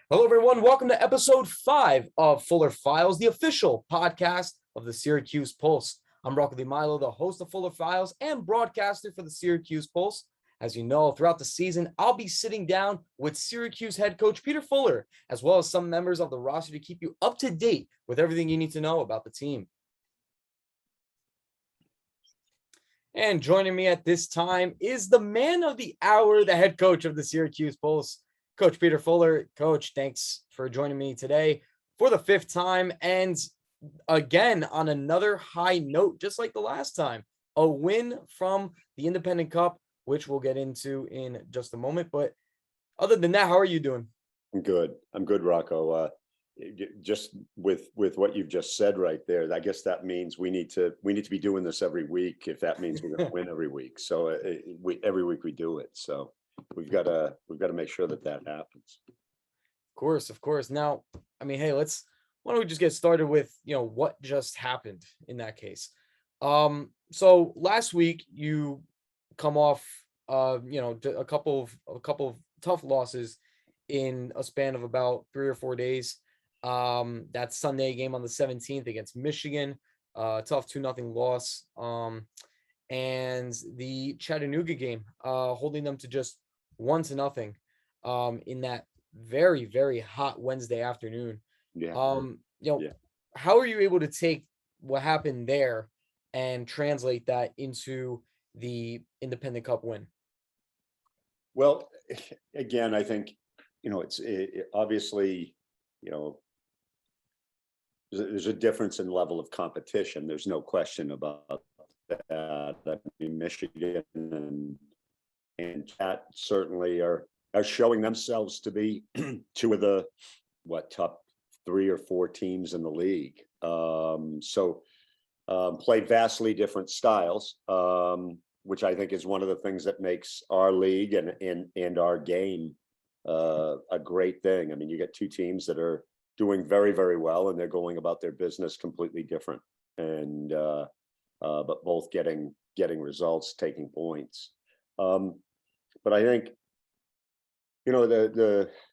Hello, everyone. Welcome to episode 5 of Fuller Files, the official podcast of the Syracuse Pulse. I'm Rocco the host of Fuller Files and broadcaster for the Syracuse Pulse. As you know, throughout the season, I'll be sitting down with Syracuse head coach Peter Fuller, as well as some members of the roster to keep you up to date with everything you need to know about the team. And joining me at this time is the man of the hour, the head coach of the Syracuse Pulse, Coach Peter Fuller. Coach, thanks for joining me today for the 5th time. And again, on another high note, just like the last time, a win from the Independent Cup, which we'll get into in just a moment. But other than that, how are you doing? I'm good. Rocco. Just with what you've just said right there, I guess that means we need to be doing this every week. If that means we're going to win every week, so every week we do it. So we've got to make sure that happens. Of course. Now, I mean, hey, why don't we just get started with what just happened in that case. So last week you come off a couple of tough losses in a span of about 3 or 4 days. That Sunday game on the 17th against Michigan, tough 2-0 loss. And the Chattanooga game, holding them to just 1-0 in that very, very hot Wednesday afternoon. Yeah. How are you able to take what happened there and translate that into the Independent Cup win? Well, again, I think it's obviously there's a difference in level of competition. There's no question about that. I mean, Michigan and Chat certainly are showing themselves to be two of the top 3 or 4 teams in the league. Play vastly different styles, which I think is one of the things that makes our league and our game a great thing. I mean, you get 2 teams that are doing very, very well, and they're going about their business completely different, and but both getting results, taking points. But I think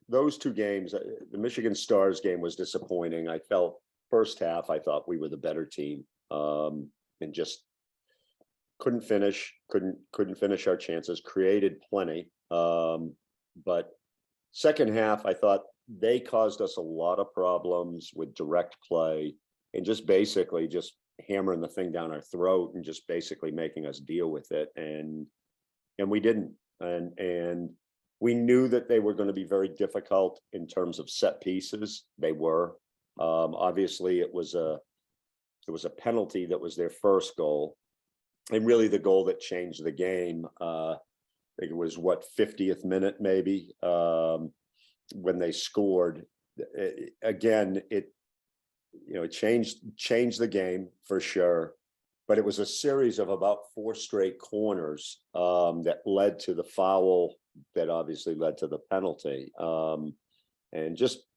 those 2 games, the Michigan Stars game was disappointing. I felt first half I thought we were the better team, and just couldn't finish our chances. Created plenty, but second half I thought they caused us a lot of problems with direct play and just basically just hammering the thing down our throat and just basically making us deal with it, and we didn't, and we knew that they were going to be very difficult in terms of set pieces. They were. Obviously it was a penalty that was their first goal, and really the goal that changed the game. I think it was 50th minute maybe, when they scored. Again, it changed the game for sure, but it was a series of about 4 straight corners that led to the foul that obviously led to the penalty, and just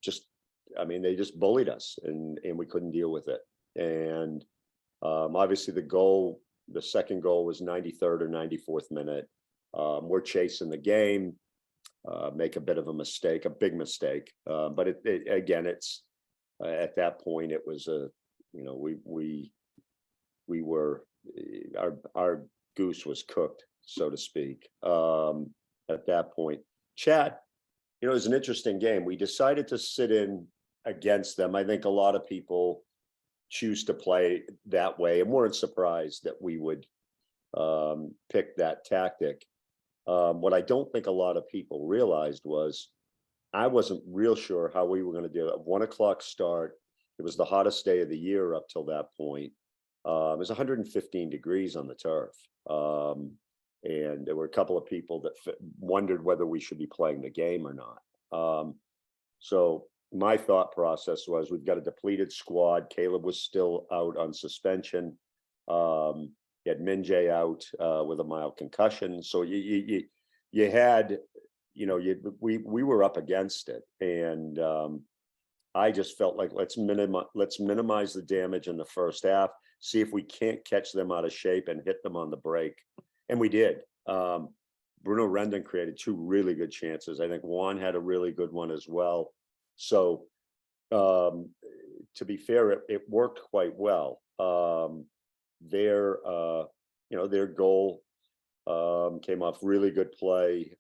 I mean, they just bullied us, and we couldn't deal with it. And obviously the second goal was 93rd or 94th minute. We're chasing the game, make a bit of a mistake, a big mistake. But again, it's at that point it was we were, our goose was cooked, so to speak. At that point, Chat, it was an interesting game. We decided to sit in against them. I think a lot of people choose to play that way and weren't surprised that we would pick that tactic. What I don't think a lot of people realized was I wasn't real sure how we were going to do it. 1 o'clock start. It was the hottest day of the year up till that point. It was 115 degrees on the turf. And there were a couple of people that wondered whether we should be playing the game or not. So my thought process was, we've got a depleted squad. Caleb was still out on suspension. You had Minjay out with a mild concussion. So you had, we were up against it. And I just felt like let's minimize the damage in the first half, see if we can't catch them out of shape and hit them on the break. And we did. Bruno Rendon created 2 really good chances. I think Juan had a really good one as well. So um, to be fair, it worked quite well. Their their goal came off really good play.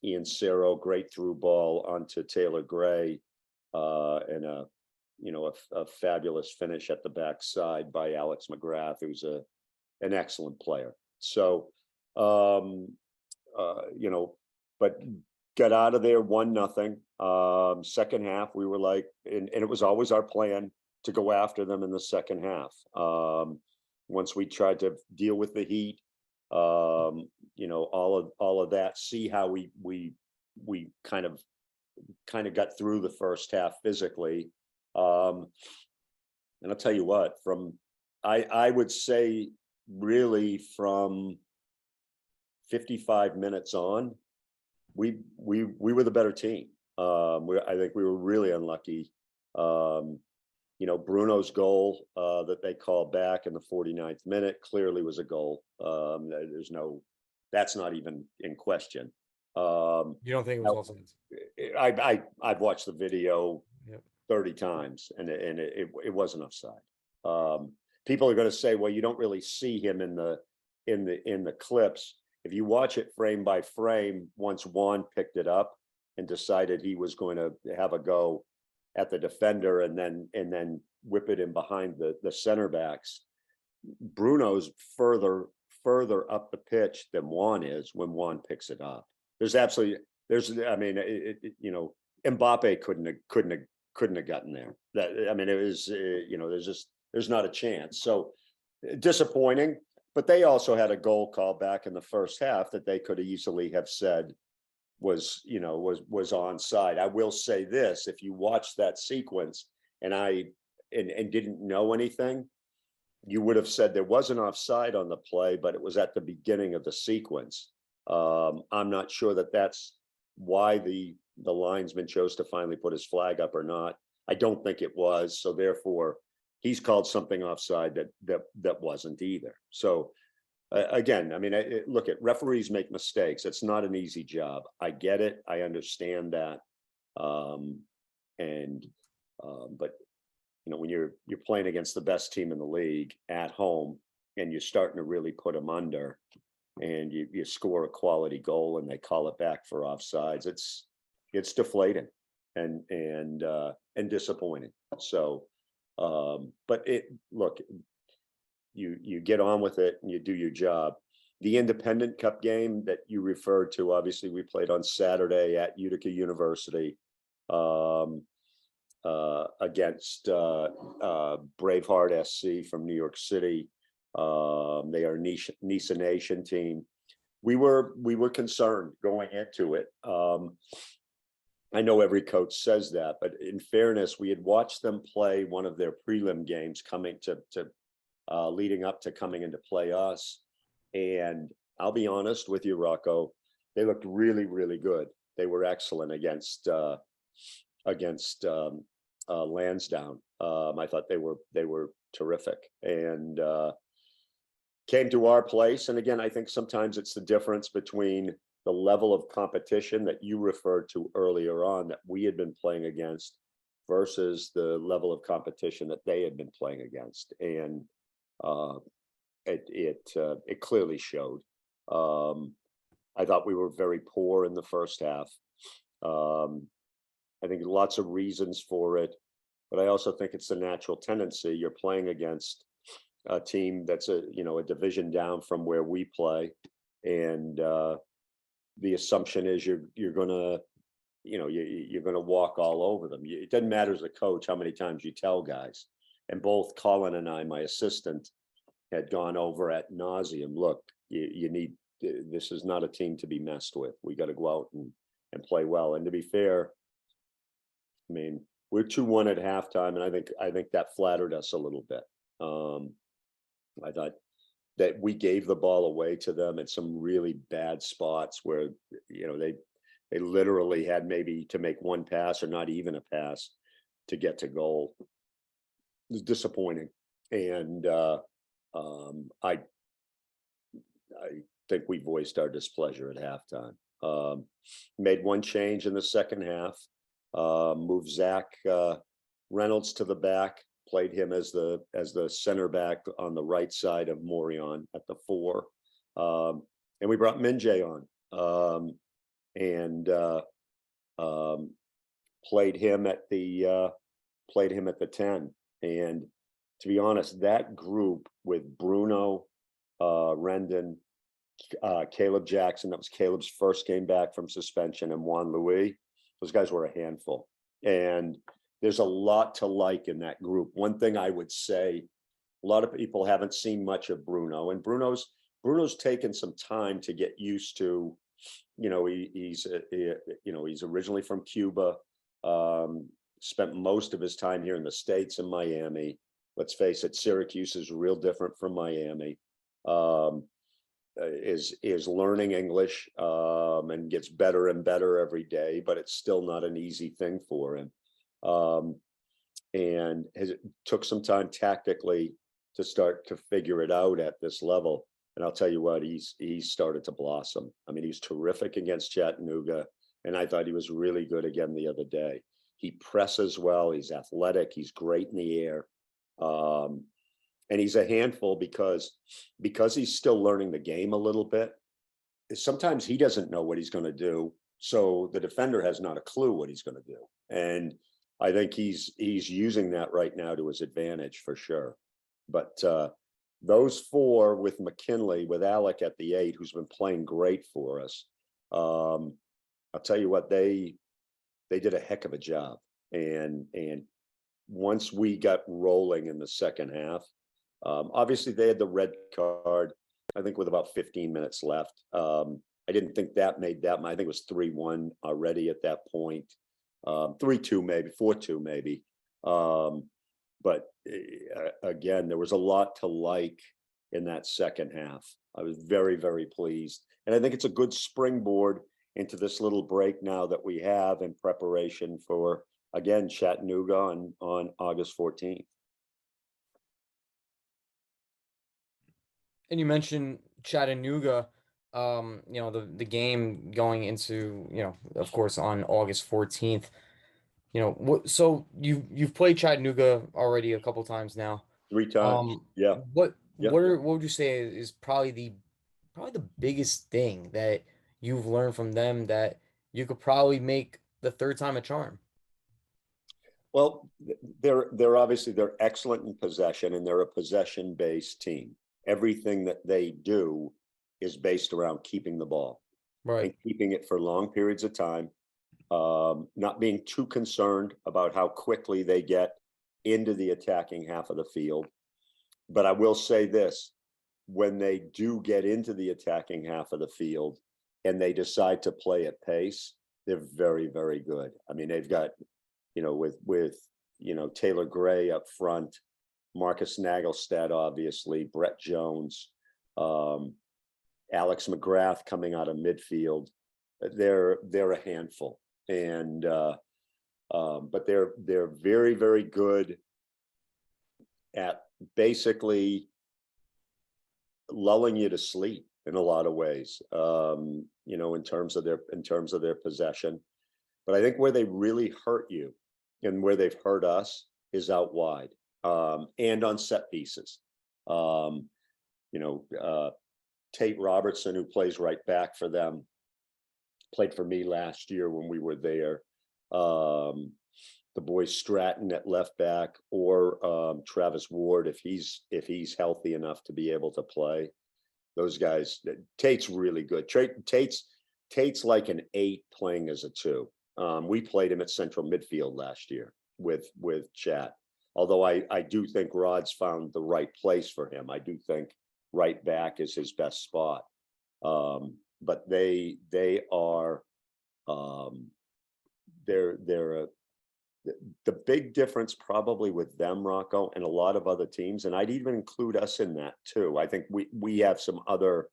Ian Cerro, great through ball onto Taylor Gray, and a fabulous finish at the backside by Alex McGrath, who's an excellent player. So, but got out of there 1-0. Second half, we were like, and it was always our plan to go after them in the second half. Once we tried to deal with the heat, all of that, see how we kind of got through the first half physically. And I'll tell you what, I would say really from 55 minutes on, we were the better team. I think we were really unlucky. Bruno's goal that they called back in the 49th minute clearly was a goal. That's not even in question. You don't think it was offside? I've watched the video Yep. 30 times and it wasn't offside. People are going to say, well, you don't really see him in the clips. If you watch it frame by frame, once Juan picked it up and decided he was going to have a go at the defender and then whip it in behind the center backs, Bruno's further up the pitch than Juan is when Juan picks it up. Mbappe couldn't have gotten there. It was, there's not a chance. So disappointing, but they also had a goal call back in the first half that they could easily have said was onside. I will say this: if you watch that sequence and didn't know anything, you would have said there was an offside on the play, but it was at the beginning of the sequence. I'm not sure that's why the linesman chose to finally put his flag up or not. I don't think it was. So therefore, he's called something offside that wasn't either. So again, look, at referees make mistakes. It's not an easy job. I get it. I understand that. But when you're playing against the best team in the league at home and you're starting to really put them under, and you score a quality goal and they call it back for offsides, it's deflating and disappointing. So, but you get on with it and you do your job. The Independent Cup game that you referred to, obviously we played on Saturday at Utica University against Braveheart SC from New York City. They are a Nisa Nation team. We were concerned going into it. I know every coach says that, but in fairness, we had watched them play one of their prelim games coming to leading up to coming into play us. And I'll be honest with you, Rocco, they looked really, really good. They were excellent against Lansdowne. I thought they were terrific and came to our place. And again, I think sometimes it's the difference between the level of competition that you referred to earlier on that we had been playing against versus the level of competition that they had been playing against. And it clearly showed. I thought we were very poor in the first half. I think lots of reasons for it, but I also think it's the natural tendency. You're playing against a team that's a division down from where we play, and the assumption is you're gonna walk all over them. It doesn't matter as a coach how many times you tell guys. And both Colin and I, my assistant, had gone over ad nauseum. Look, this is not a team to be messed with. We got to go out and play well. And to be fair, we're 2-1 at halftime, and I think that flattered us a little bit. I thought that we gave the ball away to them at some really bad spots where they literally had maybe to make one pass or not even a pass to get to goal. It was disappointing, and I think we voiced our displeasure at halftime. Made one change in the second half. moved Zach Reynolds to the back, played him as the center back on the right side of Morion at the 4. And we brought Minjay on, and played him at the 10. And to be honest, that group with Bruno, Rendon, Caleb Jackson, that was Caleb's first game back from suspension, and Juan Louis, those guys were a handful. And there's a lot to like in that group. One thing I would say, a lot of people haven't seen much of Bruno, and Bruno's taken some time to get used to, he's originally from Cuba, spent most of his time here in the States in Miami. Let's face it, Syracuse is real different from Miami. Is learning English, and gets better and better every day, but it's still not an easy thing for him. And took some time tactically to start to figure it out at this level. And I'll tell you what, he's started to blossom. I mean, he's terrific against Chattanooga, and I thought he was really good again the other day. He presses well, he's athletic, he's great in the air. And he's a handful because he's still learning the game a little bit. Sometimes he doesn't know what he's going to do, so the defender has not a clue what he's going to do. And I think he's using that right now to his advantage for sure. But those 4 with McKinley, with Alec at the 8, who's been playing great for us, I'll tell you what, they did a heck of a job. And once we got rolling in the second half, obviously they had the red card, I think with about 15 minutes left. I didn't think that made that. I think it was 3-1 already at that point. 3-2 maybe, 4-2 maybe. But again, there was a lot to like in that second half. I was very, very pleased. And I think it's a good springboard into this little break now that we have in preparation for, again, Chattanooga on August 14th. And you mentioned Chattanooga, the game going into, of course, on August 14th. So you've played Chattanooga already a couple times now. 3 times. Yeah. What Yeah. what would you say is probably the biggest thing that you've learned from them that you could probably make the third time a charm? Well, they're obviously they're excellent in possession, and they're a possession-based team. Everything that they do is based around keeping the ball and keeping it for long periods of time, not being too concerned about how quickly they get into the attacking half of the field. But I will say this, when they do get into the attacking half of the field and they decide to play at pace, they're very, very good. I mean, they've got, with Taylor Gray up front, Marcus Nagelstad, obviously, Brett Jones, Alex McGrath coming out of midfield. They're a handful. And but they're very, very good at basically lulling you to sleep in a lot of ways, in terms of their possession. But I think where they really hurt you and where they've hurt us is out wide, and on set pieces. Tate Robertson, who plays right back for them, played for me last year when we were there. The boy Stratton at left back, or Travis Ward, if he's healthy enough to be able to play. Those guys, Tate's really good. Tate's like an 8 playing as a 2. We played him at central midfield last year with Chat. Although I do think Rod's found the right place for him. I do think right back is his best spot. But they are the big difference probably with them, Rocco, and a lot of other teams, and I'd even include us in that too. I think we have some other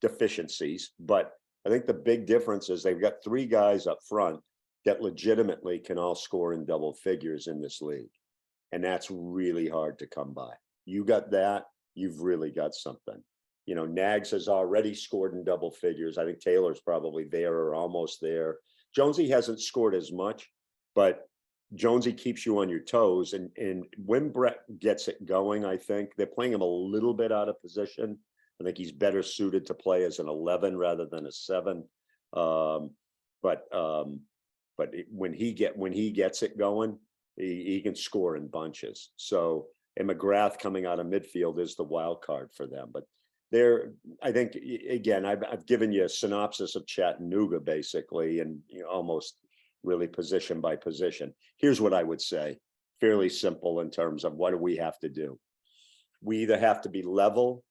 deficiencies, but I think the big difference is they've got 3 guys up front that legitimately can all score in double figures in this league. And that's really hard to come by. You got that, you've really got something. Nags has already scored in double figures. I think Taylor's probably there or almost there. Jonesy hasn't scored as much, but Jonesy keeps you on your toes. And when Brett gets it going, I think they're playing him a little bit out of position. I think he's better suited to play as an 11 rather than a 7. Um, but when he gets it going, he can score in bunches. So, and McGrath coming out of midfield is the wild card for them. But I think, again, I've given you a synopsis of Chattanooga basically, and almost really position by position. Here's what I would say, fairly simple in terms of what do we have to do. We either have to be level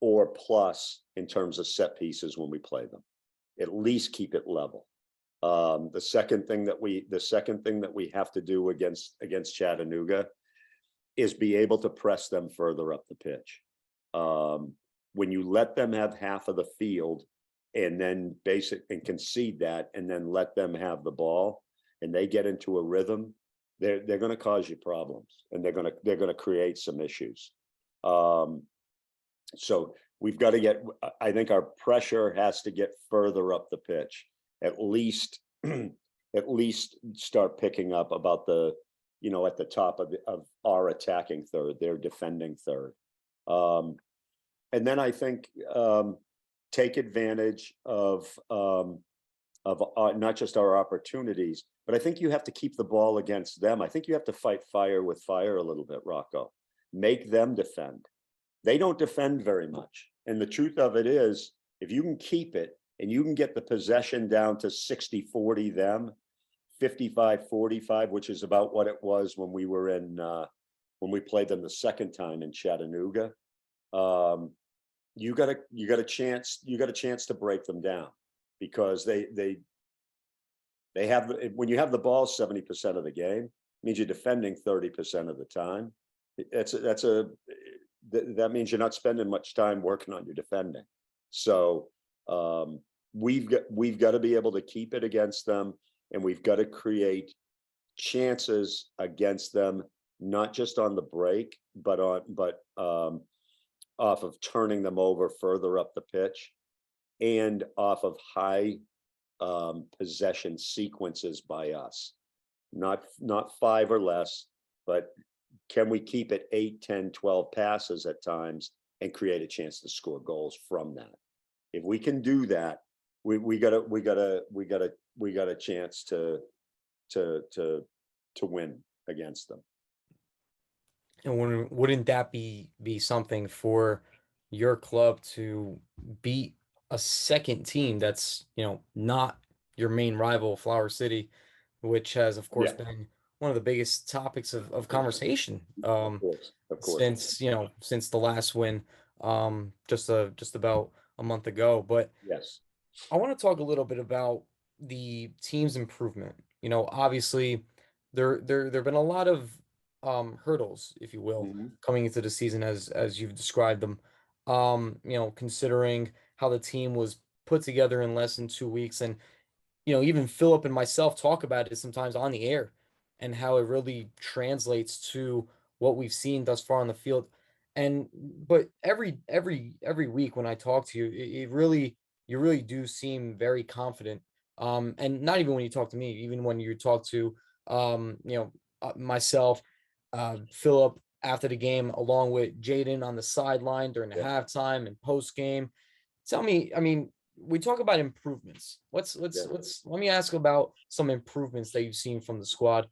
or plus in terms of set pieces when we play them. At least keep it level. The second thing that we have to do against Chattanooga is be able to press them further up the pitch. When you let them have half of the field and then concede that, and then let them have the ball, and they get into a rhythm, they're going to cause you problems, and they're going to create some issues. So we've got to get. I think our pressure has to get further up the pitch. At least start picking up about the, at the top of our attacking third, their defending third. And then I think take advantage of not just our opportunities, but I think you have to keep the ball against them. I think you have to fight fire with fire a little bit, Rocco. Make them defend. They don't defend very much. And the truth of it is, if you can keep it and you can get the possession down to 60-40 them, 55-45, which is about what it was when we were when we played them the second time in Chattanooga. You got a chance to break them down, because they have, when you have the ball 70% of the game, means you're defending 30% of the time. That means you're not spending much time working on your defending. So we've got to be able to keep it against them, and we've got to create chances against them, not just on the break, but off of turning them over further up the pitch, and off of high possession sequences by us. Not 5 or less, but can we keep it 8, 10, 12 passes at times and create a chance to score goals from that? If we can do that, we got a chance to win against them. And wouldn't that be something for your club to beat a second team that's, not your main rival, Flower City, which has, of course, been one of the biggest topics of conversation Of course. since the last win, just about a month ago. But Yes. I want to talk a little bit about the team's improvement. Obviously there've been a lot of hurdles, if you will, coming into the season as you've described them. Considering how the team was put together in less than 2 weeks, and even Philip and myself talk about it sometimes on the air, and how it really translates to what we've seen thus far on the field. But every week when I talk to you, you really do seem very confident. And not even when you talk to me, even when you talk to myself, Philip after the game, along with Jaden on the sideline during the halftime and post game. Tell me, I mean, we talk about improvements. Let me ask about some improvements that you've seen from the squad,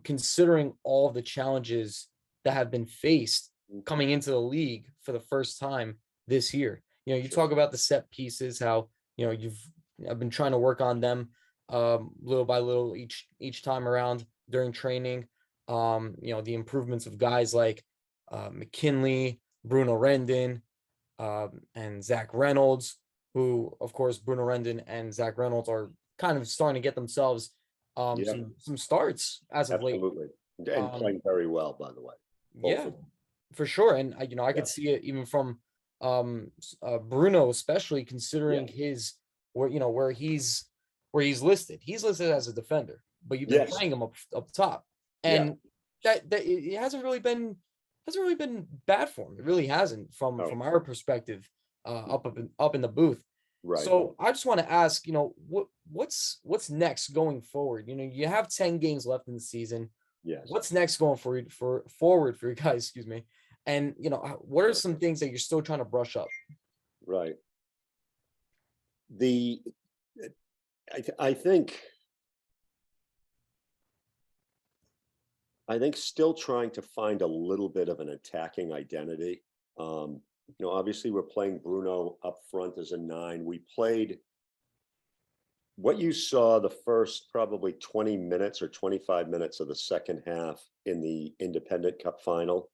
considering all of the challenges that have been faced coming into the league for the first time this year. You talk about the set pieces, how I've been trying to work on them little by little each time around during training. The improvements of guys like McKinley, Bruno Rendon, and Zach Reynolds, who, of course, Bruno Rendon and Zach Reynolds are kind of starting to get themselves some starts as of late. Absolutely. And playing very well, by the way. Yeah, for sure. And I could see it even from Bruno, especially considering his where he's listed. He's listed as a defender, but you've been playing him up top, and that it hasn't really been bad for him. It really hasn't from our perspective, up in the booth. Right. So I just want to ask, what's next going forward? You have 10 games left in the season. Yes. What's next going for you for forward for you guys, excuse me. And what are Sure. some things that you're still trying to brush up? Right. The I think still trying to find a little bit of an attacking identity. Obviously we're playing Bruno up front as a nine. We played what you saw the first probably 20 minutes or 25 minutes of the second half in the Independent Cup final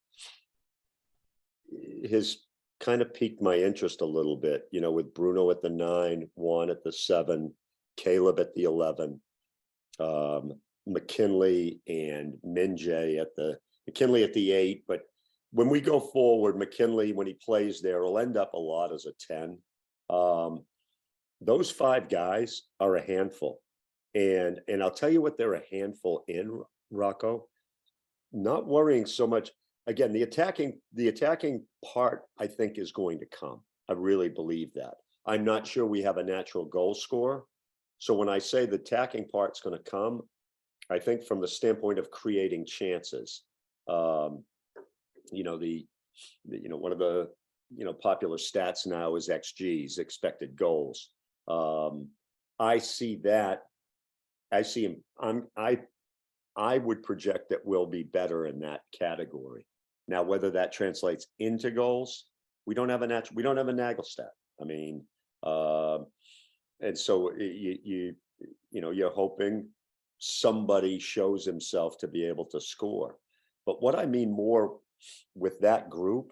has kind of piqued my interest a little bit, with Bruno at the nine, Juan at the seven, Caleb at the 11, McKinley and Minjay McKinley at the eight. But when we go forward, McKinley, when he plays there, will end up a lot as a 10. Those five guys are a handful. And I'll tell you what they're a handful in, Rocco. Not worrying so much. Again, the attacking part, I think, is going to come. I really believe that. I'm not sure we have a natural goal scorer. So when I say the attacking part's going to come, I think from the standpoint of creating chances, one of the popular stats now is XGs, expected goals. I see that. I see him. I would project that we'll be better in that category. Now, whether that translates into goals, we don't have a Nagelstat. I mean, and so you're hoping somebody shows himself to be able to score. But what I mean more with that group,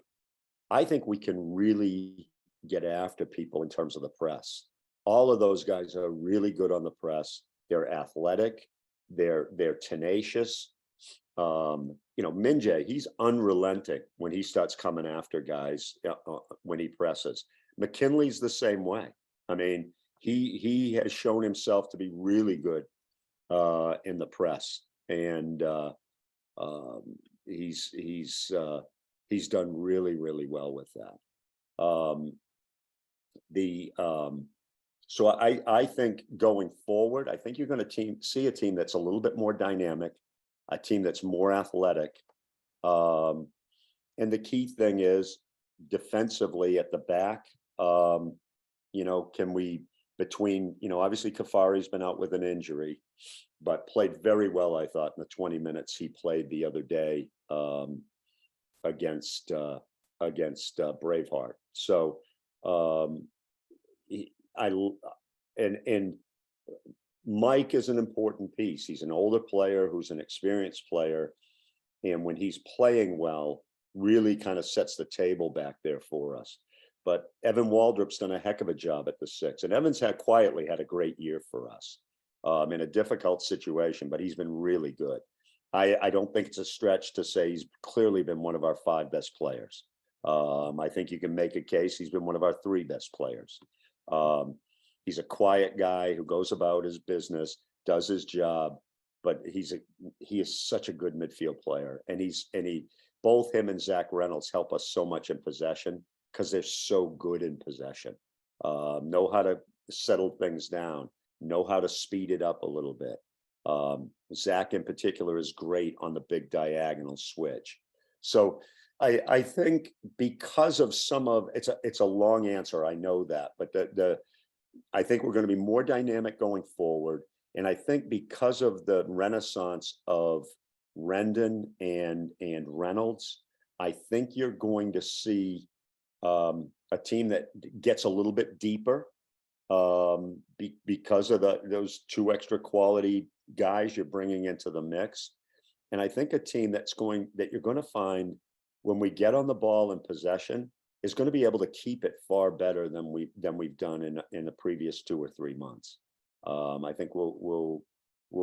I think we can really get after people in terms of the press. All of those guys are really good on the press. They're athletic. They're tenacious. Minjay, he's unrelenting when he starts coming after guys when he presses. McKinley's the same way. I mean, he has shown himself to be really good in the press, and he's done really, really well with that. So I think going forward, I think you're going to see a team that's a little bit more dynamic, a team that's more athletic. And the key thing is defensively at the back. Can we obviously Kafari's been out with an injury, but played very well, I thought, in the 20 minutes he played the other day against Braveheart. So and Mike is an important piece. He's an older player who's an experienced player, and when he's playing well, really kind of sets the table back there for us. But Evan Waldrop's done a heck of a job at the six, and Evan's quietly had a great year for us in a difficult situation, but he's been really good. I don't think it's a stretch to say he's clearly been one of our five best players. I think you can make a case he's been one of our three best players. He's a quiet guy who goes about his business, does his job, but he is such a good midfield player. And both him and Zach Reynolds help us so much in possession because they're so good in possession. Know how to settle things down, know how to speed it up a little bit. Zach in particular is great on the big diagonal switch. So I think because of it's a long answer, I know that, but I think we're going to be more dynamic going forward. And I think because of the renaissance of Rendon and Reynolds, I think you're going to see a team that gets a little bit deeper because of those two extra quality guys you're bringing into the mix. And I think a team that you're going to find when we get on the ball in possession is going to be able to keep it far better than we've done in the previous 2 or 3 months. I think we'll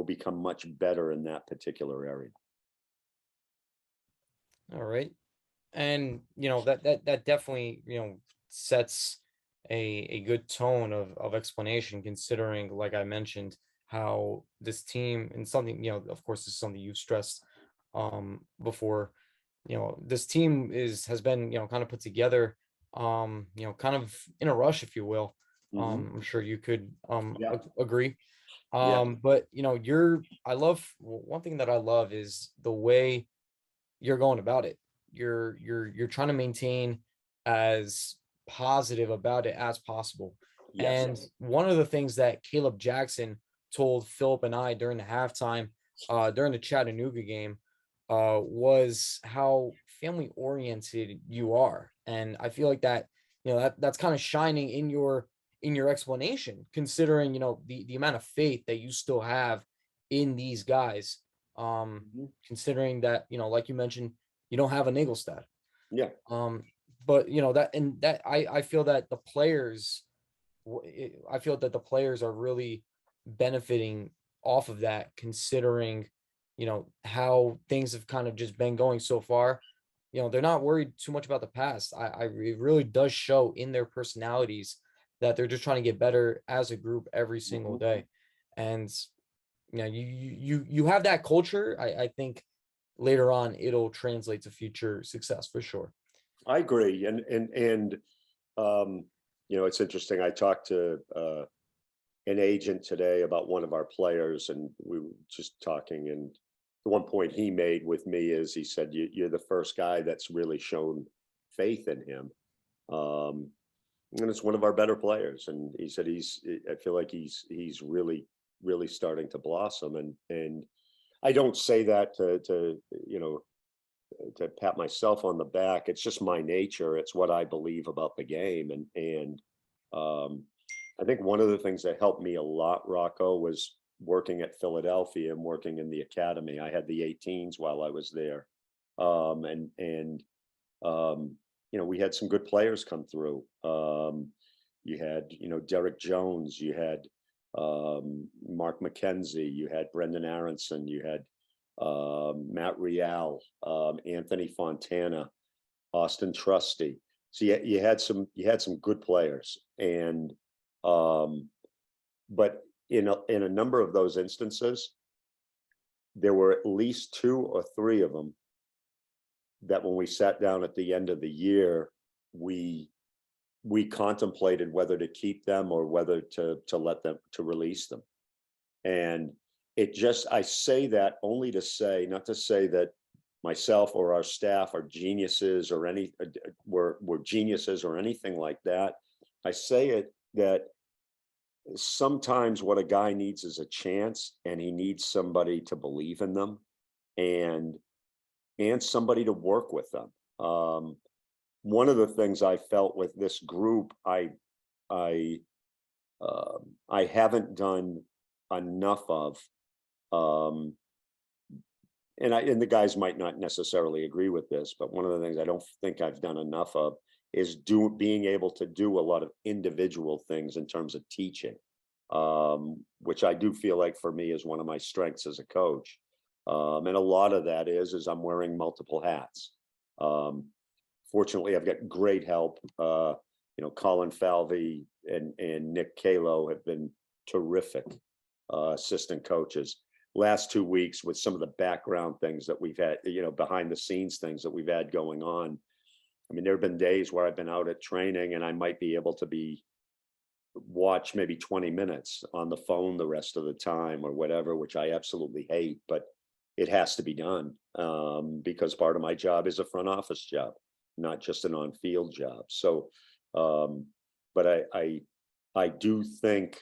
become much better in that particular area. All right. And that definitely, sets a good tone of explanation, considering, like I mentioned, how this team, and something, of course, this is something you've stressed before, this team has been, kind of put together, kind of in a rush, if you will. Mhm. I'm sure you could Yeah, agree. yeah. But I love one thing that I love is the way you're going about it. You're trying to maintain as positive about it as possible. Yes. And one of the things that Caleb Jackson told Philip and I during the halftime, during the Chattanooga game, was how family oriented you are. And I feel like that, that's kind of shining in your explanation, considering, the amount of faith that you still have in these guys. Um, Mhm. considering that, like you mentioned, you don't have a Nagelstad. Yeah. Um, but that I feel that I feel that the players are really benefiting off of that, considering, how things have kind of just been going so far. They're not worried too much about the past. It really does show in their personalities that they're just trying to get better as a group every single Mhm. day. And you have that culture. I think later on it'll translate to future success for sure. I agree. Um, it's interesting. I talked to an agent today about one of our players, and we were just talking. And the one point he made with me is he said, You're the first guy that's really shown faith in him." Um, and it's one of our better players. And he said I feel like he's really starting to blossom. And I don't say that you know to pat myself on the back. It's just my nature. It's what I believe about the game. And I think one of the things that helped me a lot, Rocco, was working at Philadelphia and working in the academy. I had the 18s while I was there. And we had some good players come through. You had, Derek Jones, you had Mark McKenzie, you had Brendan Aronson, you had Matt Rial, Anthony Fontana, Austin Trusty. So you had some good players, and but in a number of those instances, there were at least two or three of them that when we sat down at the end of the year, we we contemplated whether to keep them or whether to let them to release them. And I say that only to say, not to say that myself or our staff are geniuses or we're geniuses or anything like that. I say it that sometimes what a guy needs is a chance, and he needs somebody to believe in them, and somebody to work with them. One of the things I felt with this group, I I haven't done enough of, um, and the guys might not necessarily agree with this, but one of the things I don't think I've done enough of is being able to do a lot of individual things in terms of teaching, which I do feel like for me is one of my strengths as a coach. And a lot of that is I'm wearing multiple hats. Um, Fortunately, I've got great help. Colin Falvey and Nick Kalo have been terrific assistant coaches. Last 2 weeks with some of the background things that we've had, behind the scenes things that we've had going on. I mean, there have been days where I've been out at training and I might be able to watch maybe 20 minutes on the phone the rest of the time or whatever, which I absolutely hate, but it has to be done because part of my job is a front office job, not just an on-field job. So, but I do think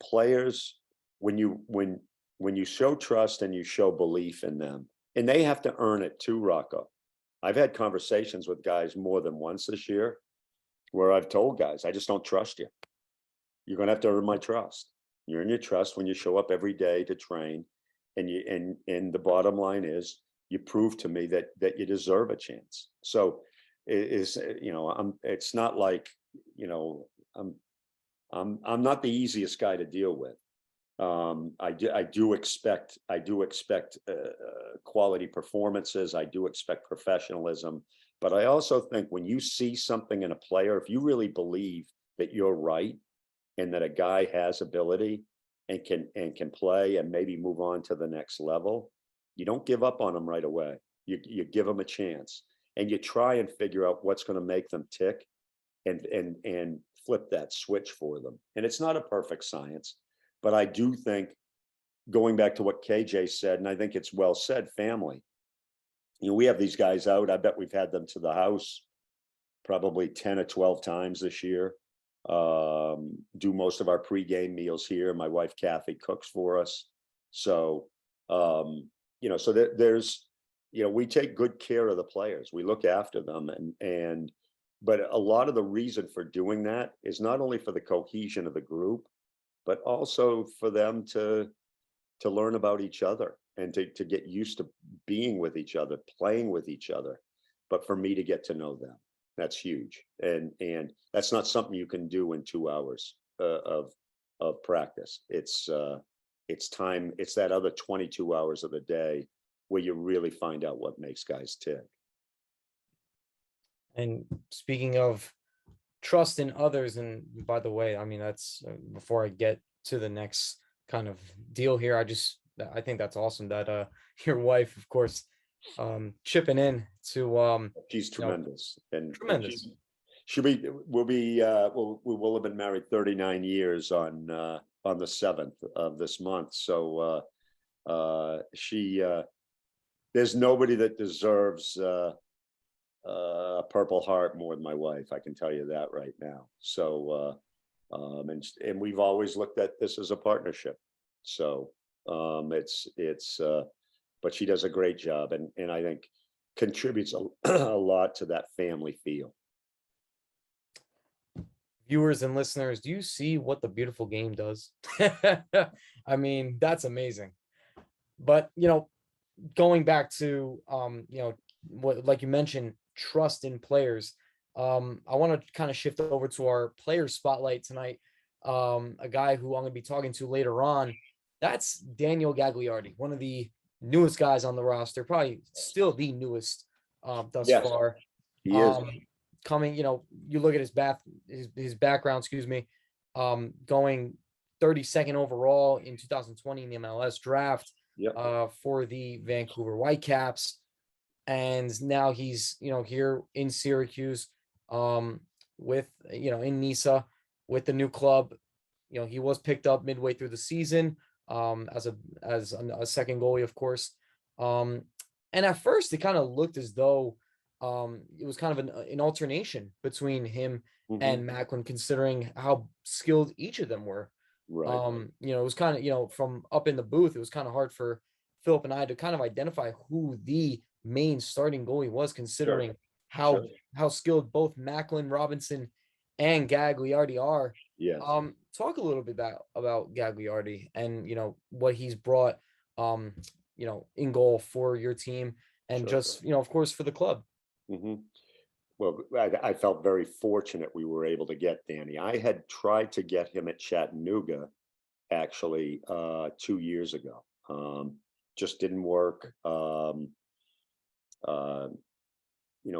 players, when you show trust and you show belief in them, and they have to earn it too, Rocco. I've had conversations with guys more than once this year where I've told guys, I just don't trust you. You're going to have to earn my trust. You earn your trust when you show up every day to train, and the bottom line is you prove to me that you deserve a chance. So it's not like, you know, I'm I'm not the easiest guy to deal with. I do expect quality performances. I do expect professionalism, but I also think when you see something in a player, if you really believe that you're right and that a guy has ability and can play and maybe move on to the next level, you don't give up on them right away. You give them a chance, and you try and figure out what's going to make them tick, and flip that switch for them. And it's not a perfect science, but I do think, going back to what KJ said, and I think it's well said, family. We have these guys out. I bet we've had them to the house probably 10 or 12 times this year. Do most of our pregame meals here. My wife Kathy cooks for us. So so there's we take good care of the players. We look after them, and but a lot of the reason for doing that is not only for the cohesion of the group, but also for them to learn about each other and to get used to being with each other, playing with each other, but for me to get to know them. That's huge. And that's not something you can do in 2 hours of practice. It's time. It's that other 22 hours of the day where you really find out what makes guys tick. And speaking of trust in others, and by the way, I mean, that's before I get to the next kind of deal here, I think that's awesome that your wife, of course, chipping in to She's tremendous. And tremendous. we will have been married 39 years on the 7th of this month. So there's nobody that deserves a Purple Heart more than my wife. I can tell you that right now. So and we've always looked at this as a partnership. So but she does a great job, and I think contributes a lot to that family feel. Viewers and listeners, do you see what the beautiful game does? I mean, that's amazing. But going back to what, like you mentioned, trust in players. I want to kind of shift over to our player spotlight tonight. A guy who I'm going to be talking to later on. That's Daniel Gagliardi, one of the newest guys on the roster, probably still the newest thus far. He is. Coming, you look at his background, excuse me, going 32nd overall in 2020 in the MLS draft. Yep. For the Vancouver Whitecaps, and now he's here in Syracuse, with in Nisa with the new club. He was picked up midway through the season, as a second goalie, of course. And at first, it kind of looked as though it was kind of an alternation between him and Macklin, considering how skilled each of them were. Right. It was kind of, from up in the booth, it was kind of hard for Philip and I to kind of identify who the main starting goalie was, considering how skilled both Macklin, Robinson, and Gagliardi are. Yes. Talk a little bit about Gagliardi and what he's brought in goal for your team, and just of course, for the club. Well, I felt very fortunate we were able to get Danny. I had tried to get him at Chattanooga actually 2 years ago. Just didn't work.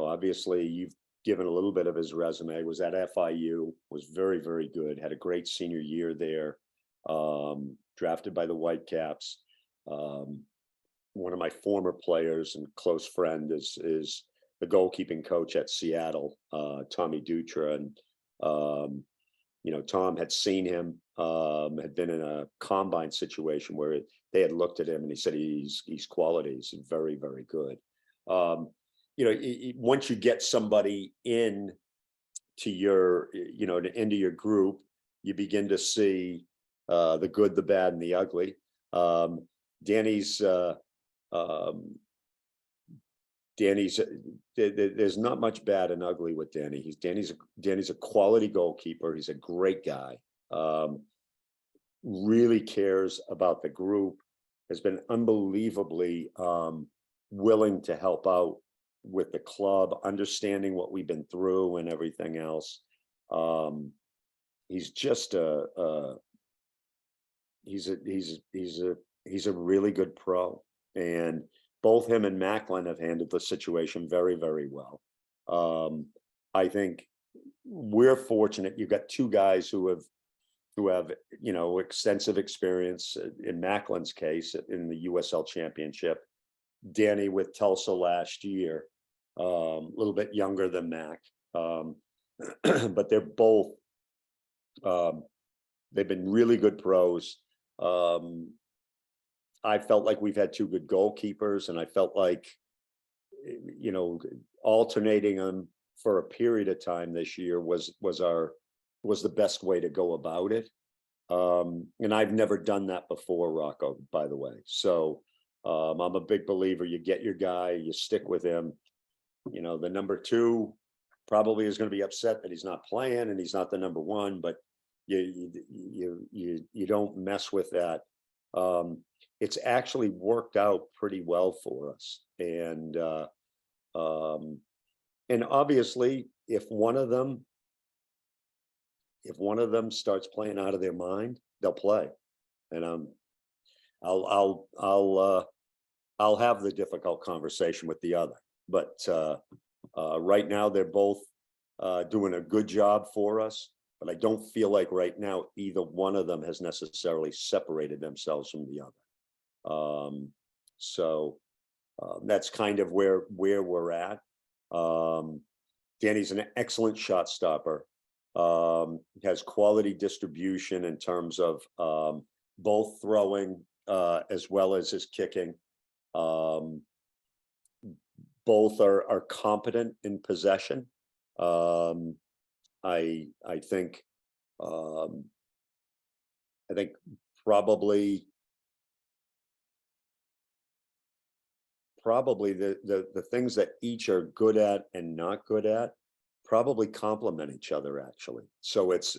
Obviously you've given a little bit of his resume. Was at FIU, was very, very good. Had a great senior year there. Drafted by the Whitecaps. One of my former players and close friend is the goalkeeping coach at Seattle, Tommy Dutra. And, Tom had seen him, had been in a combine situation where they had looked at him and he said, he's quality. He's very, very good. Once you get somebody in to your, into your group, you begin to see the good, the bad, and the ugly. Danny's there's not much bad and ugly with Danny. Danny's a quality goalkeeper. He's a great guy. Really cares about the group. Has been unbelievably willing to help out with the club, understanding what we've been through and everything else. He's just he's a really good pro, and both him and Macklin have handled the situation very, very well. I think we're fortunate. You've got two guys who have extensive experience. In Macklin's case, in the USL Championship, Danny with Tulsa last year, a little bit younger than Mac. but they're both, they've been really good pros. I felt like we've had two good goalkeepers, and I felt like, you know, alternating them for a period of time this year was the best way to go about it. And I've never done that before, Rocco, by the way. So I'm a big believer. You get your guy, you stick with him. You know, the number two probably is going to be upset that he's not playing and he's not the number one, but you don't mess with that. It's actually worked out pretty well for us. And obviously if one of them starts playing out of their mind, they'll play. And I'll have the difficult conversation with the other. But right now they're both doing a good job for us. But I don't feel like right now either one of them has necessarily separated themselves from the other. So that's kind of where we're at. Danny's an excellent shot stopper. Has quality distribution in terms of both throwing as well as his kicking. Both are competent in possession. I think probably the things that each are good at and not good at probably complement each other, actually. So it's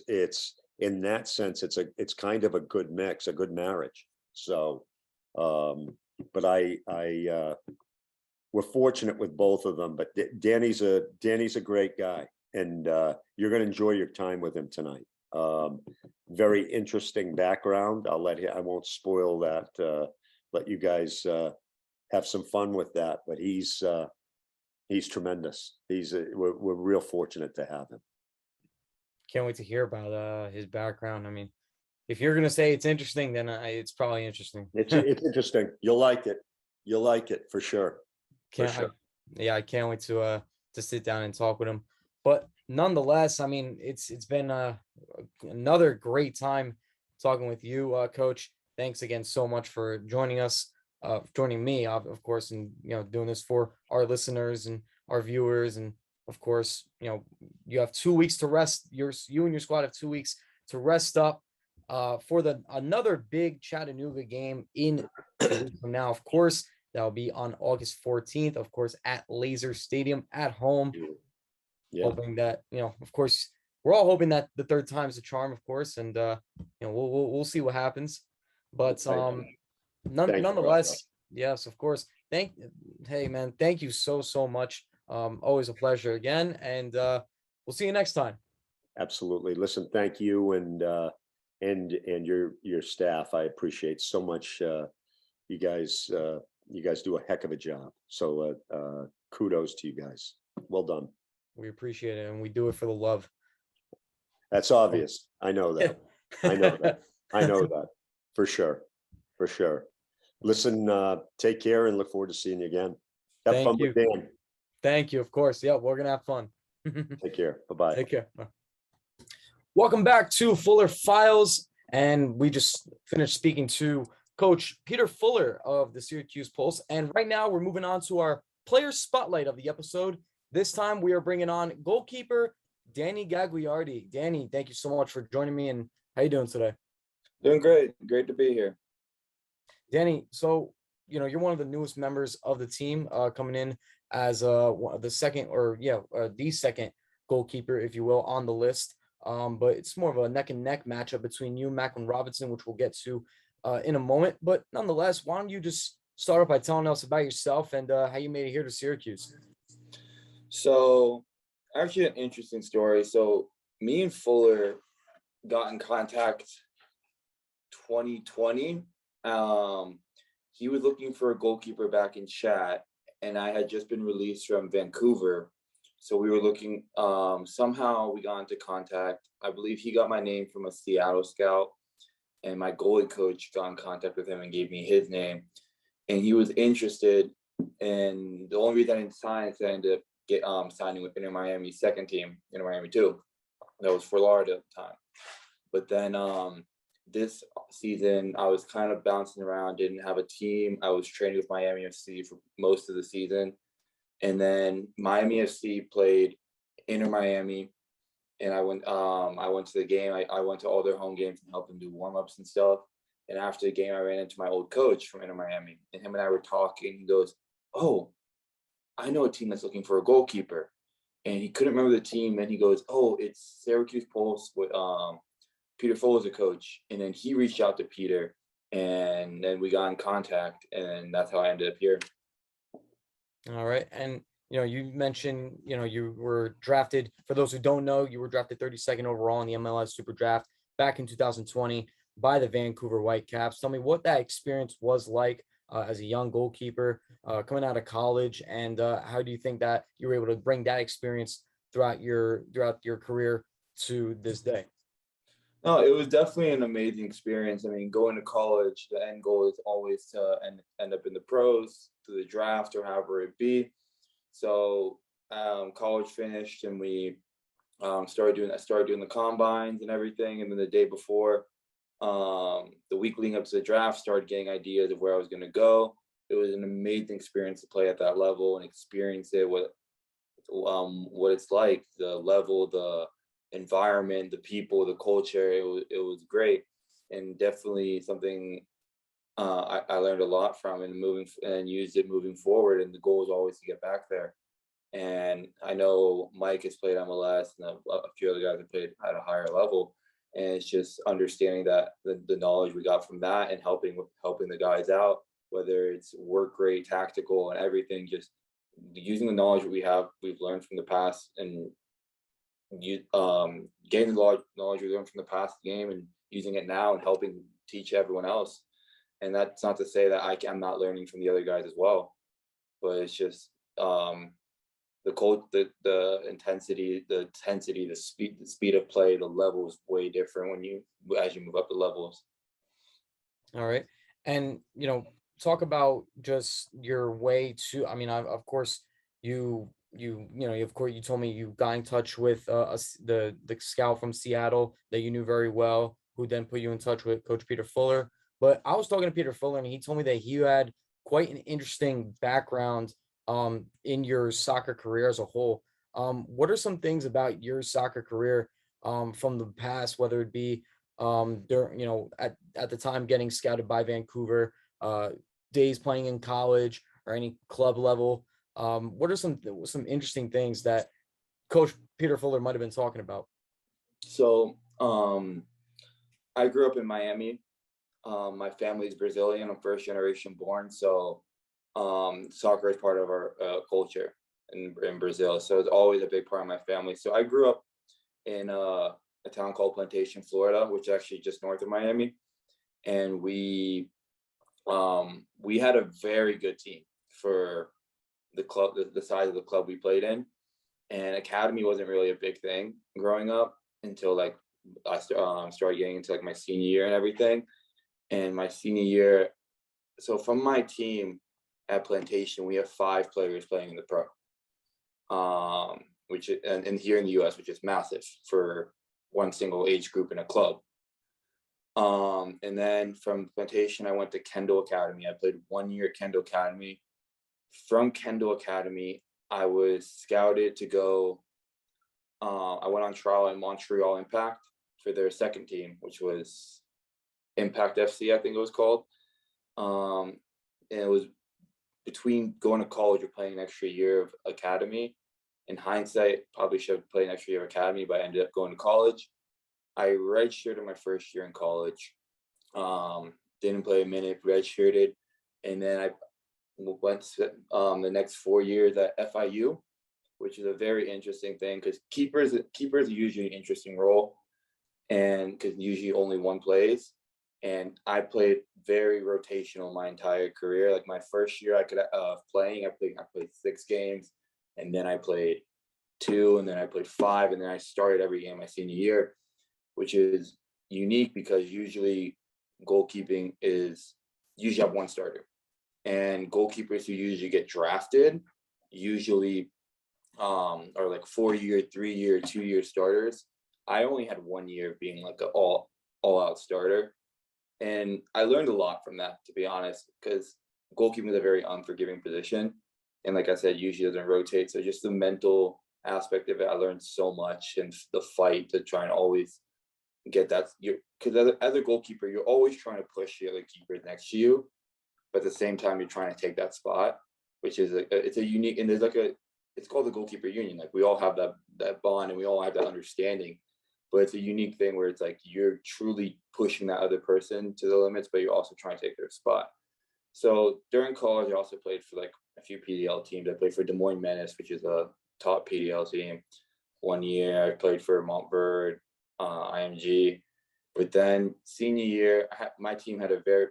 in that sense, it's kind of a good mix, a good marriage. So but we're fortunate with both of them. But Danny's a great guy, and you're going to enjoy your time with him tonight. Very interesting background. I won't spoil that. Let you guys have some fun with that. But he's tremendous. We're real fortunate to have him. Can't wait to hear about his background. I mean, if you're gonna say it's interesting, then it's probably interesting. It's interesting. You'll like it. You'll like it for sure. I can't wait to sit down and talk with him. But nonetheless, I mean, it's been another great time talking with you, Coach. Thanks again so much for joining us, joining me, of course, and doing this for our listeners and our viewers. And of course, you have 2 weeks to rest. You and your squad have 2 weeks to rest up for another big Chattanooga game in a week from now. Of course, that'll be on August 14th, of course, at Laser Stadium at home. Yeah. Hoping that, of course, we're all hoping that the third time's the charm, of course, and we'll see what happens. But nonetheless, yes, of course. Hey man, thank you so much. Always a pleasure again, and we'll see you next time. Absolutely. Listen, thank you and your staff. I appreciate so much. You guys do a heck of a job. So kudos to you guys. Well done. We appreciate it, and we do it for the love. That's obvious. I know that. I know that. I know that for sure. For sure. Listen, take care and look forward to seeing you again. Have fun with Dan. Thank you. Of course. Yeah, we're gonna have fun. Take care. Bye-bye. Take care. Bye. Welcome back to Fuller Files, and we just finished speaking to Coach Peter Fuller of the Syracuse Pulse, and right now we're moving on to our player spotlight of the episode. This time we are bringing on goalkeeper Danny Gagliardi. Danny, thank you so much for joining me, and how you doing today? Doing great. Great to be here. Danny, so you're one of the newest members of the team, coming in as the second goalkeeper, if you will, on the list. But it's more of a neck and neck matchup between you and Macklin Robinson, which we'll get to in a moment. But nonetheless, why don't you just start off by telling us about yourself and how you made it here to Syracuse? So actually an interesting story. So me and Fuller got in contact 2020. He was looking for a goalkeeper back in Chat, and I had just been released from Vancouver. So we were looking, somehow we got into contact. I believe he got my name from a Seattle scout, and my goalie coach got in contact with him and gave me his name. And he was interested, and the only reason I didn't sign is I ended up signing with Inter Miami's second team, Inter Miami 2. That was for Florida at the time. But then this season, I was kind of bouncing around, didn't have a team. I was training with Miami FC for most of the season. And then Miami FC played Inter Miami, and I went to the game. I went to all their home games and helped them do warm-ups and stuff. And after the game, I ran into my old coach from Inter Miami, and him and I were talking. He goes, "Oh, I know a team that's looking for a goalkeeper." And he couldn't remember the team. And he goes, "Oh, it's Syracuse Pulse with Peter Fuller's a coach." And then he reached out to Peter, and then we got in contact, and that's how I ended up here. All right. And, you mentioned, you were drafted, for those who don't know, you were drafted 32nd overall in the MLS Super Draft back in 2020 by the Vancouver Whitecaps. Tell me what that experience was like as a young goalkeeper coming out of college, and how do you think that you were able to bring that experience throughout your career to this day? No, it was definitely an amazing experience. I mean, going to college, the end goal is always to end up in the pros, to the draft, or however it be. So college finished, and we started doing the combines and everything. And then the day before, the week leading up to the draft, started getting ideas of where I was going to go. It was an amazing experience to play at that level and experience it, what it's like, the level, the environment, the people, the culture. It was great, and definitely something I learned a lot from, and used it moving forward. And the goal is always to get back there. And I know Mike has played MLS, and a few other guys have played at a higher level. And it's just understanding that the knowledge we got from that, and helping the guys out, whether it's work rate, tactical, and everything, just using the knowledge that we've learned from the past, and gaining the knowledge we learned from the past game, and using it now and helping teach everyone else. And that's not to say that I'm not learning from the other guys as well, but it's just the intensity, the speed of play, the level is way different as you move up the levels. All right. And, talk about just your way to, I mean, of course, of course, you told me you got in touch with the scout from Seattle that you knew very well, who then put you in touch with Coach Peter Fuller. But I was talking to Peter Fuller, and he told me that he had quite an interesting background in your soccer career as a whole. What are some things about your soccer career from the past, whether it be at the time getting scouted by Vancouver, days playing in college, or any club level? What are some interesting things that Coach Peter Fuller might have been talking about? So I grew up in Miami. My family is Brazilian. I'm first generation born. So soccer is part of our culture in Brazil. So it's always a big part of my family. So I grew up in a town called Plantation, Florida, which is actually just north of Miami. And we had a very good team for the club, the size of the club we played in. And academy wasn't really a big thing growing up until like I started getting into like my senior year and everything. And my senior year, so from my team at Plantation, we have 5 players playing in the pro, which and here in the U.S., which is massive for one single age group in a club. And then from Plantation, I went to Kendall Academy. I played 1 year at Kendall Academy. From Kendall Academy, I was scouted to go. I went on trial in Montreal Impact for their second team, which was Impact FC, I think it was called. And it was between going to college or playing an extra year of academy. In hindsight, probably should have played an extra year of academy, but I ended up going to college. I redshirted my first year in college. Didn't play a minute, redshirted. And then I went the next 4 years at FIU, which is a very interesting thing because keepers are usually an interesting role, and because usually only one plays. And I played very rotational my entire career. Like my first year I played 6 games, and then I played 2, and then I played 5, and then I started every game my senior year, which is unique because usually goalkeeping is usually have one starter. And goalkeepers who usually get drafted usually or like 4-year, 3-year, 2-year starters. I only had 1 year of being like an all out starter. And I learned a lot from that, to be honest, because goalkeeping is a very unforgiving position. And like I said, usually doesn't rotate. So just the mental aspect of it, I learned so much, and the fight to try and always get that. You because as a goalkeeper, you're always trying to push the other keeper next to you, but at the same time, you're trying to take that spot, which is it's a unique, and there's like it's called the goalkeeper union. Like we all have that bond, and we all have that understanding, but it's a unique thing where it's like you're truly pushing that other person to the limits, but you're also trying to take their spot. So during college, I also played for like a few PDL teams. I played for Des Moines Menace, which is a top PDL team. 1 year, I played for Montverde, IMG. But then senior year, my team had a very,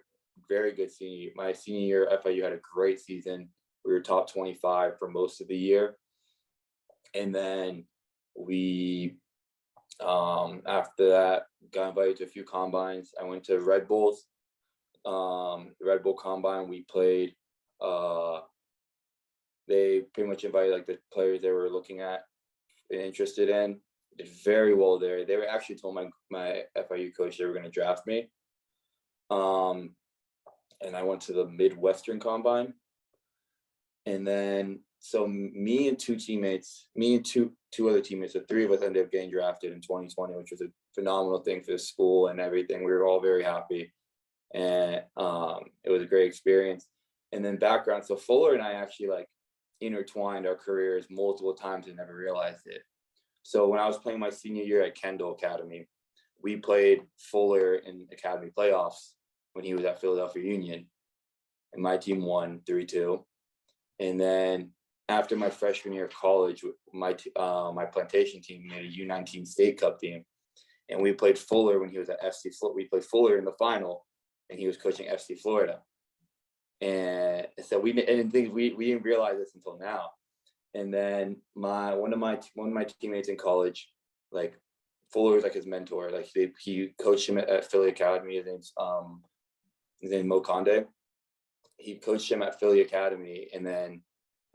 very good senior year. My senior year, FIU had a great season. We were top 25 for most of the year. And then we, after that, got invited to a few combines. I went to Red Bulls. The Red Bull Combine, we played. They pretty much invited like the players they were looking at and interested in. Did very well there. They were actually told my FIU coach they were going to draft me. And I went to the Midwestern Combine. And then so me and two other teammates, so 3 of us ended up getting drafted in 2020, which was a phenomenal thing for the school and everything. We were all very happy. And it was a great experience. And then background, so Fuller and I actually like intertwined our careers multiple times and never realized it. So when I was playing my senior year at Kendall Academy, we played Fuller in academy playoffs when he was at Philadelphia Union, and my team won 3-2. And then after my freshman year of college, my plantation team made a U19 state cup team, and we played Fuller when he was at FC Florida. We played Fuller in the final, and he was coaching FC Florida. And so we didn't realize this until now. And then one of my teammates in college, like Fuller was like his mentor. Like he coached him at Philly Academy. His name's Mo Conde. He coached him at Philly Academy, and then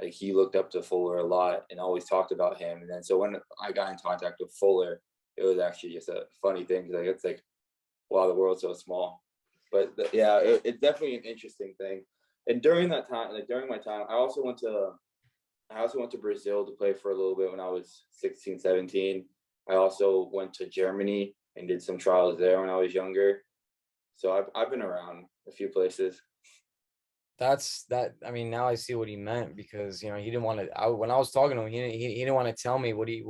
like he looked up to Fuller a lot and always talked about him. And then so when I got in contact with Fuller, it was actually just a funny thing. Like it's like, wow, the world's so small. But yeah, it's definitely an interesting thing. And during that time, like during my time, I also went to Brazil to play for a little bit when I was 16, 17. I also went to Germany and did some trials there when I was younger. So I've been around a few places. I mean, now I see what he meant, because he didn't want to. When I was talking to him, he didn't want to tell me what he.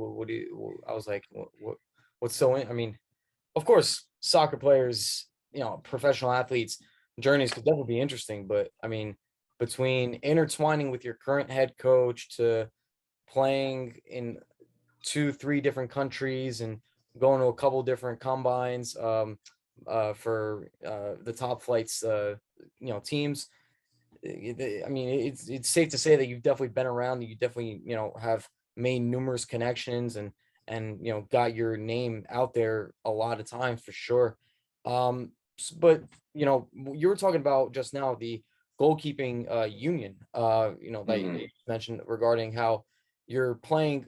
I was like, what's so? I mean, of course, soccer players, professional athletes, journeys could definitely be interesting. But I mean, between intertwining with your current head coach to playing in 2, 3 different countries and going to a couple different combines for the top flights, teams. I mean, it's safe to say that you've definitely been around. You definitely, have made numerous connections and got your name out there a lot of times for sure. But you were talking about just now the goalkeeping union. That you mentioned regarding how you're playing,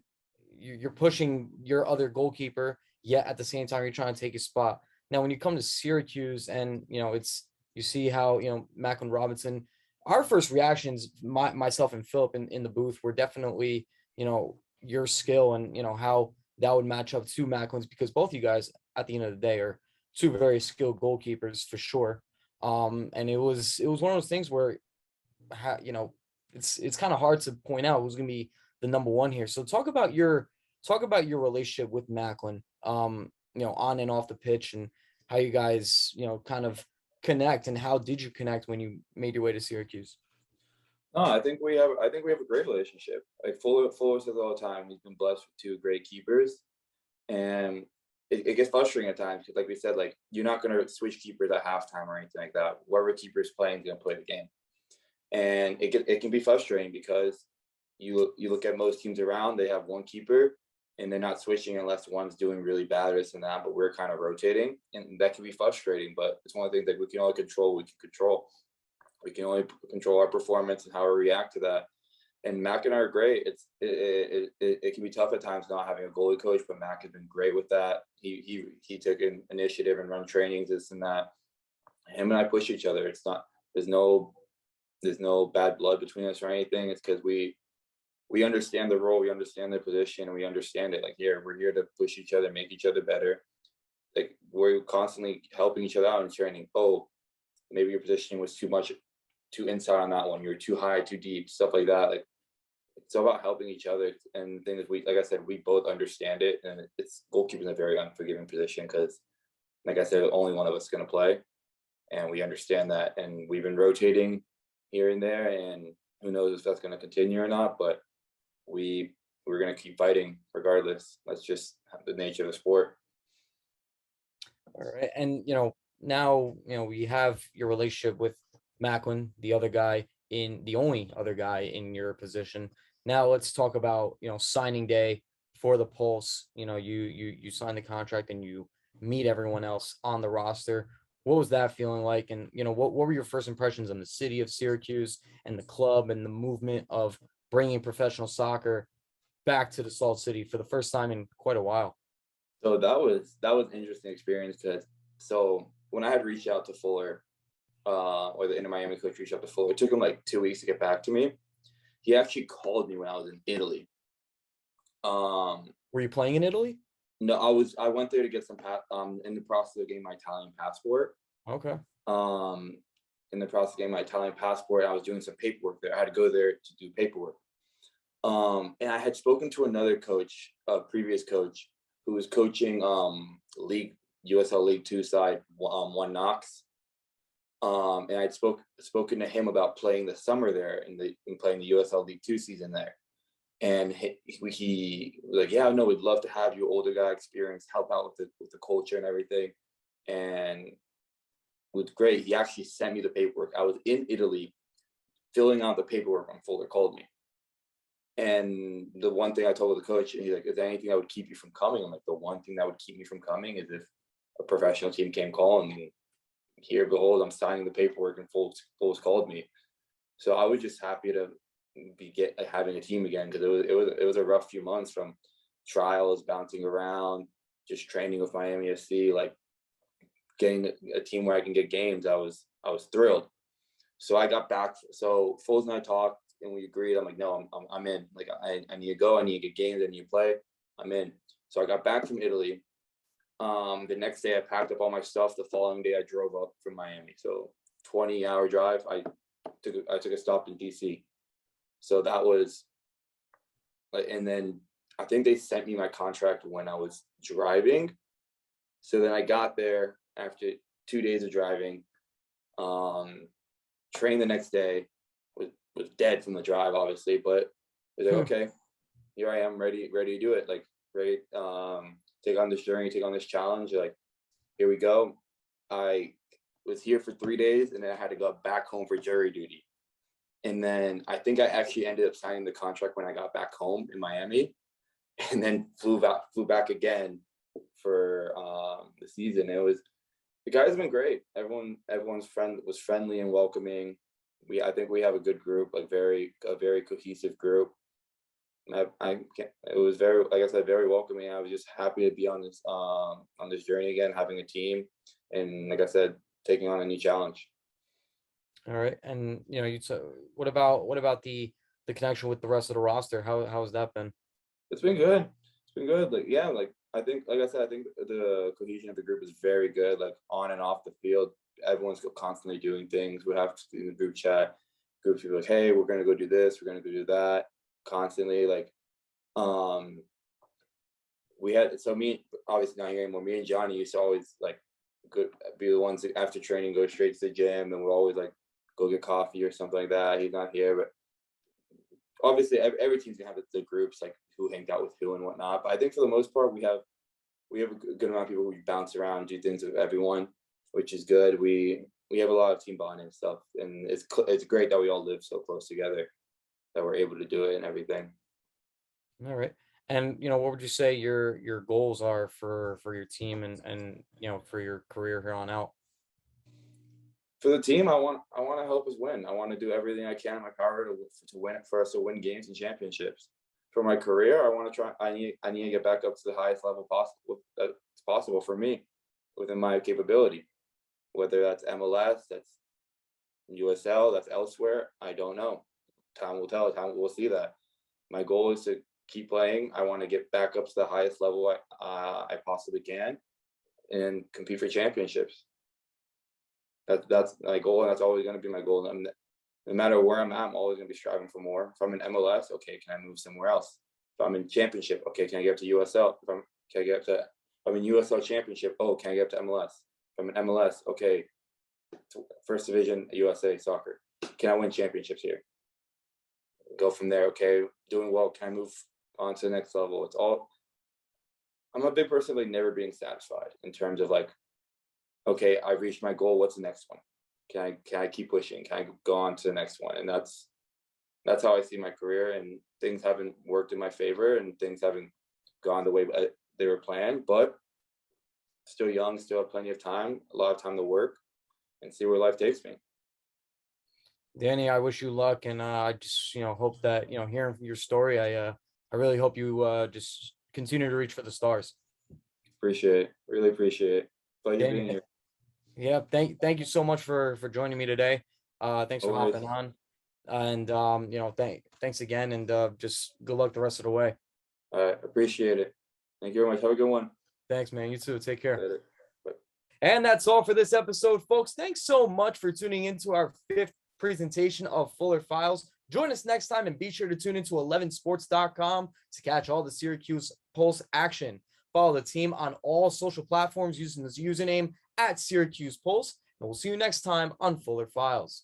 you're pushing your other goalkeeper, yet at the same time you're trying to take his spot. Now, when you come to Syracuse, and you see how Macklin Robinson. Our first reactions, myself and Philip in the booth, were definitely, your skill and, how that would match up to Macklin's, because both you guys at the end of the day are 2 very skilled goalkeepers for sure. And it was one of those things where, it's kind of hard to point out who's going to be the number 1 here. So talk about your relationship with Macklin, on and off the pitch, and how you guys, kind of connect, and how did you connect when you made your way to Syracuse? No, I think we have a great relationship. Like Fuller says all the time, he's been blessed with 2 great keepers, and it gets frustrating at times because, like we said, like you're not going to switch keepers at halftime or anything like that. Whoever keeper is playing is going to play the game, and it can be frustrating because you look at most teams around, they have 1 keeper, and they're not switching unless one's doing really bad or this and that, but we're kind of rotating, and that can be frustrating. But it's one of the things that we can only control. We can only control our performance and how we react to that. and Mac and I are great. It can be tough at times not having a goalie coach, but Mac has been great with that. He took an initiative and run trainings, this and that. Him and I push each other. It's not there's no bad blood between us or anything. It's because we understand the role, we understand the position, and we understand it. Like, here, we're here to push each other, make each other better. Like, we're constantly helping each other out and training. Oh, maybe your positioning was too inside on that one. You're too high, too deep, stuff like that. Like, it's all about helping each other. And the thing is, like I said, we both understand it. And it's goalkeeper is a very unforgiving position because, like I said, only one of us is going to play, and we understand that. And we've been rotating here and there, and who knows if that's going to continue or not. But we're going to keep fighting regardless. That's just the nature of the sport. All right. And now, we have your relationship with Macklin, the only other guy in your position. Now let's talk about, signing day for the Pulse. You sign the contract and you meet everyone else on the roster. What was that feeling like? And, what were your first impressions on the city of Syracuse and the club and the movement of bringing professional soccer back to the Salt City for the first time in quite a while? So that was an interesting experience because when I had reached out to Fuller, or the Inter Miami coach reached out to Fuller, it took him like 2 weeks to get back to me. He actually called me when I was in Italy. Were you playing in Italy? No, I went there to get some in the process of getting my Italian passport. Okay. In the process of getting my Italian passport, I was doing some paperwork there. I had to go there to do paperwork. And I had spoken to another coach, a previous coach, who was coaching USL League 2 side, One Knox. And I'd spoken to him about playing the summer there and playing the USL League 2 season there. And he was like, yeah, no, we'd love to have you, older guy, experience, help out with the culture and everything. And it was great. He actually sent me the paperwork. I was in Italy filling out the paperwork when Fuller called me. And the one thing I told the coach, and he's like, is there anything that would keep you from coming? I'm like, the one thing that would keep me from coming is if a professional team came calling. And here, behold, I'm signing the paperwork and Fuller's called me. So I was just happy to having a team again, because it was a rough few months from trials, bouncing around, just training with Miami FC, like getting a team where I can get games. I was thrilled. So I got back. So Foles and I talked and we agreed. I'm like, no, I'm in. Like, I need to go. I need to get games. I need to play. I'm in. So I got back from Italy. The next day I packed up all my stuff. The following day I drove up from Miami. So 20-hour drive. I took a stop in DC. So that was, and then I think they sent me my contract when I was driving. So then I got there after 2 days of driving, trained the next day, was dead from the drive, obviously, but I was like, okay, here I am, ready to do it. Like, ready, take on this journey, take on this challenge. Like, here we go. I was here for 3 days and then I had to go back home for jury duty. And then I think I actually ended up signing the contract when I got back home in Miami, and then flew back again for the season. The guys have been great. Everyone's was friendly and welcoming. I think we have a good group, a very cohesive group. It was very, like I said, very welcoming. I was just happy to be on this journey again, having a team, and like I said, taking on a new challenge. All right. And what about the connection with the rest of the roster? How has that been? It's been good. It's been good. Like, yeah, like I think, like I said, I think the cohesion of the group is very good. Like, on and off the field, everyone's constantly doing things. We have in the group chat, groups people like, hey, we're gonna go do this, we're gonna go do that, constantly. Like, we had, so me, obviously not here anymore. Me and Johnny used to always like be the ones that after training go straight to the gym, and we're always like go get coffee or something like that. He's not here, but obviously every team's gonna have the groups like who hanged out with who and whatnot. But I think for the most part, we have a good amount of people who bounce around, do things with everyone, which is good. We have a lot of team bonding and stuff, and it's great that we all live so close together, that we're able to do it and everything. All right. And what would you say your goals are for your team and for your career here on out? For the team, I want to help us win. I want to do everything I can in my power to win it for us, to win games and championships. For my career, I want to try. I need to get back up to the highest level possible that's possible for me within my capability. Whether that's MLS, that's USL, that's elsewhere, I don't know. Time will tell. Time will see that. My goal is to keep playing. I want to get back up to the highest level I possibly can and compete for championships. That's my goal, and that's always going to be my goal. No matter where I'm at, I'm always going to be striving for more. If I'm in MLS, okay, can I move somewhere else? If I'm in championship, okay, can I get up to USL? Can I get up to? If I'm in USL championship, oh, can I get up to MLS? If I'm in MLS, okay, first division USA soccer. Can I win championships here? Go from there. Okay, doing well. Can I move on to the next level? It's all. I'm a big person, like never being satisfied in terms of like, okay, I've reached my goal. What's the next one? Can I keep pushing? Can I go on to the next one? And that's how I see my career. And things haven't worked in my favor, and things haven't gone the way they were planned. But still young, still have plenty of time, a lot of time to work, and see where life takes me. Danny, I wish you luck, and I just hope that hearing your story, I really hope you just continue to reach for the stars. Appreciate it. Really appreciate it. Pleasure being Danny, here. yeah, thank you so much for joining me today. Thanks for Always. hopping on, and thanks again, and just good luck the rest of the way. All right, appreciate it. Thank you very much. Have a good one. Thanks, man. You too. Take care. Later. Bye. And that's all for this episode, folks. Thanks so much for tuning into our 5th presentation of Fuller Files. Join us next time, and be sure to tune into 11sports.com to catch all the Syracuse Pulse action. Follow the team on all social platforms using this username at Syracuse Pulse, and we'll see you next time on Fuller Files.